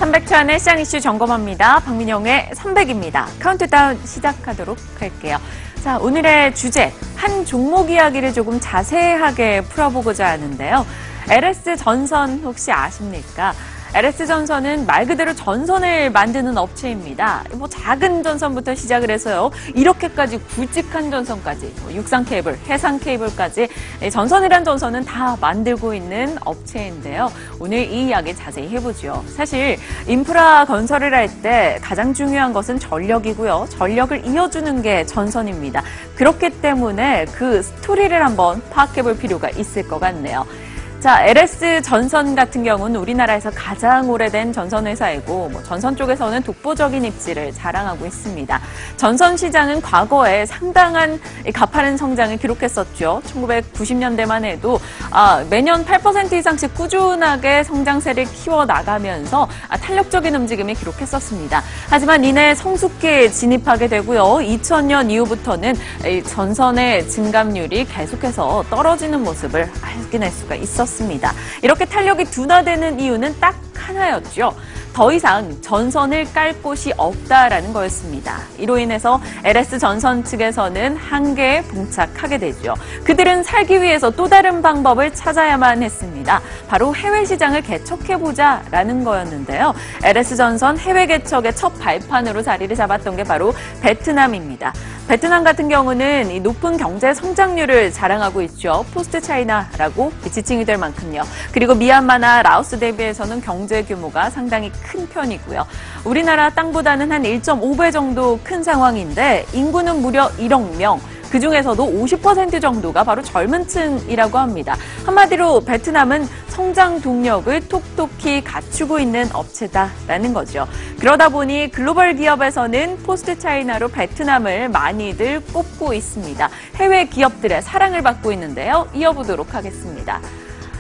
300초안의 시장 이슈 점검합니다. 박민영의 300입니다. 카운트다운 시작하도록 할게요. 자, 오늘의 주제, 한 종목 이야기를 조금 자세하게 풀어보고자 하는데요. LS전선 혹시 아십니까? LS전선은 말 그대로 전선을 만드는 업체입니다. 뭐 작은 전선부터 시작을 해서요. 이렇게까지 굵직한 전선까지, 육상 케이블, 해상 케이블까지 전선이란 전선은 다 만들고 있는 업체인데요. 오늘 이 이야기 자세히 해보죠. 사실 인프라 건설을 할 때 가장 중요한 것은 전력이고요. 전력을 이어주는 게 전선입니다. 그렇기 때문에 그 스토리를 한번 파악해볼 필요가 있을 것 같네요. 자, LS전선 같은 경우는 우리나라에서 가장 오래된 전선회사이고 전선 쪽에서는 독보적인 입지를 자랑하고 있습니다. 전선 시장은 과거에 상당한 가파른 성장을 기록했었죠. 1990년대만 해도 매년 8% 이상씩 꾸준하게 성장세를 키워나가면서 탄력적인 움직임을 기록했었습니다. 하지만 이내 성숙기에 진입하게 되고요. 2000년 이후부터는 전선의 증감률이 계속해서 떨어지는 모습을 확인할 수가 있었습니다. 이렇게 탄력이 둔화되는 이유는 딱 하나였죠. 더 이상 전선을 깔 곳이 없다라는 거였습니다. 이로 인해서 LS전선 측에서는 한계에 봉착하게 되죠. 그들은 살기 위해서 또 다른 방법을 찾아야만 했습니다. 바로 해외 시장을 개척해보자라는 거였는데요. LS전선 해외 개척의 첫 발판으로 자리를 잡았던 게 바로 베트남입니다. 베트남 같은 경우는 이 높은 경제 성장률을 자랑하고 있죠. 포스트 차이나라고 지칭이 될 만큼요. 그리고 미얀마나 라오스 대비해서는 경제 규모가 상당히 큰 편이고요. 우리나라 땅보다는 한 1.5배 정도 큰 상황인데 인구는 무려 1억 명. 그중에서도 50% 정도가 바로 젊은 층이라고 합니다. 한마디로 베트남은 성장 동력을 톡톡히 갖추고 있는 업체다라는 거죠. 그러다 보니 글로벌 기업에서는 포스트 차이나로 베트남을 많이들 꼽고 있습니다. 해외 기업들의 사랑을 받고 있는데요. 이어보도록 하겠습니다.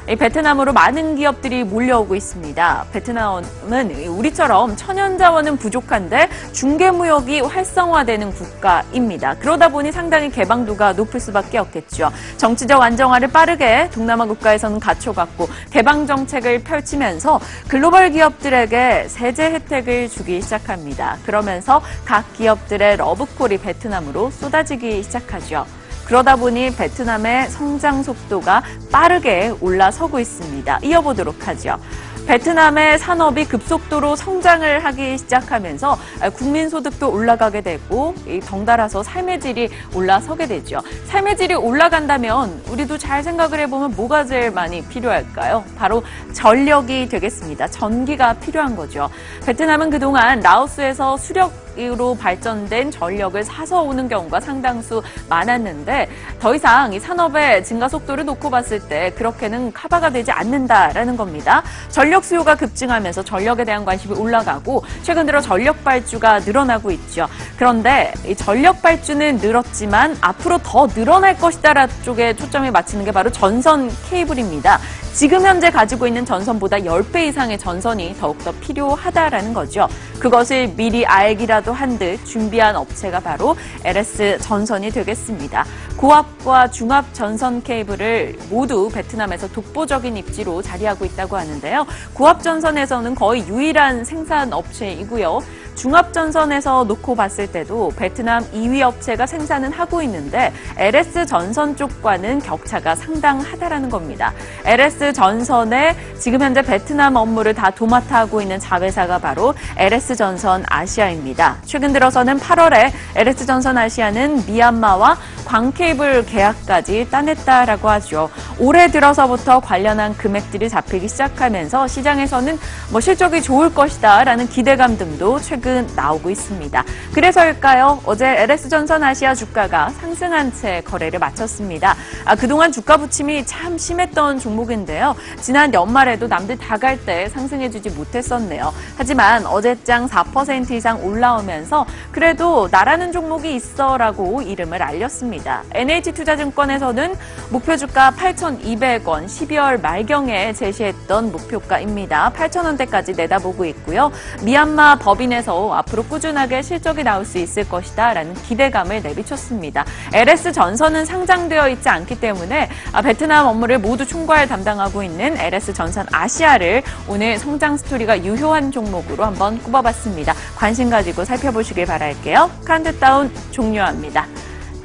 베트남으로 많은 기업들이 몰려오고 있습니다. 베트남은 우리처럼 천연자원은 부족한데 중개무역이 활성화되는 국가입니다. 그러다 보니 상당히 개방도가 높을 수밖에 없겠죠. 정치적 안정화를 빠르게 동남아 국가에서는 갖춰갔고 개방 정책을 펼치면서 글로벌 기업들에게 세제 혜택을 주기 시작합니다. 그러면서 각 기업들의 러브콜이 베트남으로 쏟아지기 시작하죠. 그러다 보니 베트남의 성장 속도가 빠르게 올라서고 있습니다. 이어보도록 하죠. 베트남의 산업이 급속도로 성장을 하기 시작하면서 국민소득도 올라가게 되고 덩달아서 삶의 질이 올라서게 되죠. 삶의 질이 올라간다면 우리도 잘 생각을 해보면 뭐가 제일 많이 필요할까요? 바로 전력이 되겠습니다. 전기가 필요한 거죠. 베트남은 그동안 라오스에서 수력으로 발전된 전력을 사서 오는 경우가 상당수 많았는데 더 이상 이 산업의 증가 속도를 놓고 봤을 때 그렇게는 커버가 되지 않는다라는 겁니다. 전력 수요가 급증하면서 전력에 대한 관심이 올라가고 최근 들어 전력 발주가 늘어나고 있죠. 그런데 이 전력 발주는 늘었지만 앞으로 더 늘어날 것이다라는 쪽에 초점을 맞추는 게 바로 전선 케이블입니다. 지금 현재 가지고 있는 전선보다 10배 이상의 전선이 더욱더 필요하다라는 거죠. 그것을 미리 알기라도 한 듯 준비한 업체가 바로 LS전선이 되겠습니다. 고압과 중압 전선 케이블을 모두 베트남에서 독보적인 입지로 자리하고 있다고 하는데요. 고압 전선에서는 거의 유일한 생산 업체이고요. 중압전선에서 놓고 봤을 때도 베트남 2위 업체가 생산은 하고 있는데 LS전선 쪽과는 격차가 상당하다라는 겁니다. LS전선의 지금 현재 베트남 업무를 다 도맡아 하고 있는 자회사가 바로 LS전선 아시아입니다. 최근 들어서는 8월에 LS전선 아시아는 미얀마와 광케이블 계약까지 따냈다라고 하죠. 올해 들어서부터 관련한 금액들이 잡히기 시작하면서 시장에서는 실적이 좋을 것이다라는 기대감 등도 최근 나오고 있습니다. 그래서일까요? 어제 LS전선 아시아 주가가 상승한 채 거래를 마쳤습니다. 그동안 주가 부침이 참 심했던 종목인데요. 지난 연말에도 남들 다 갈 때 상승해주지 못했었네요. 하지만 어제장 4% 이상 올라오면서 그래도 나라는 종목이 있어라고 이름을 알렸습니다. NH투자증권에서는 목표 주가 8,200원 12월 말경에 제시했던 목표가입니다. 8,000원대까지 내다보고 있고요. 미얀마 법인에서 해서 앞으로 꾸준하게 실적이 나올 수 있을 것이다 라는 기대감을 내비쳤습니다. LS 전선은 상장되어 있지 않기 때문에 베트남 업무를 모두 총괄 담당하고 있는 LS 전선 아시아를 오늘 성장 스토리가 유효한 종목으로 한번 꼽아봤습니다. 관심 가지고 살펴보시길 바랄게요. 카운트다운 종료합니다.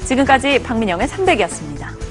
지금까지 박민영의 300이었습니다.